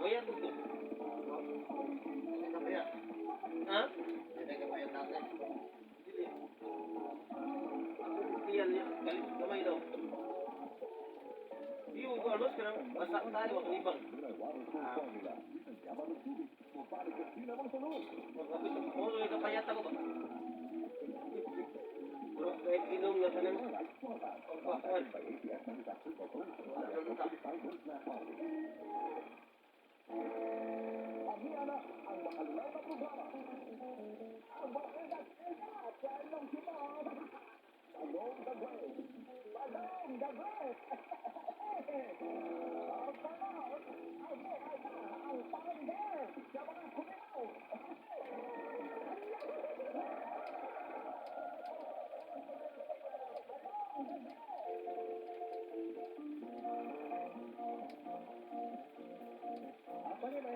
Bayad mo. Ha? Tiyan niya. Gamay daw. Yung ano, sekarang masak tayo, makaliban. Oo, ikapayat ako ba? Pero kahit inom na ka naman. Pagpakaan. Wala naman ka.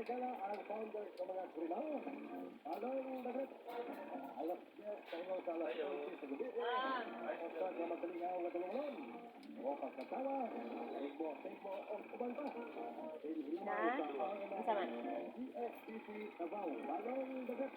Kaya ang founder ng mga krilaw, Along Dagat, alas 10 sa inyo sa alas 11 sa gabi, o sa madalingaw na tumangon, o pagkatawa, sigbo, o uban pa. Sama. ESPC Davao, Along Dagat.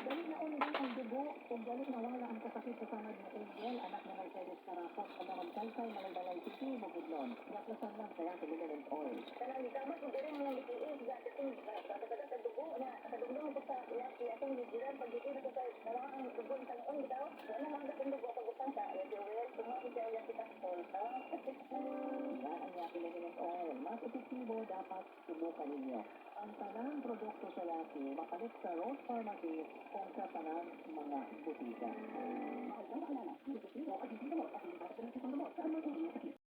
Dali na ulit ang dugo, kung dali nawala ang kasakit sa sangad na Angel, anak na Mercedes Carapos, ang mga kalsay na nagbalay titi, bukidlon. Naklasan lang kaya sa luminant oil. Kanang dapat kung dali mga litiis, dating sa dugo na, sa dugo mo sa atong ligiran, pag dito ko sa ang dugo sa noon, bitaw, wala lang dating dugo sa butang sa, well, tumawin siya yung kitastol, yan ang yakin luminant oil. Mas epektibo, dapat subukan ninyo. Ang tanang produkto sa Yaki, makalit sa Rose Pharmacy kung sa tanang mga butika.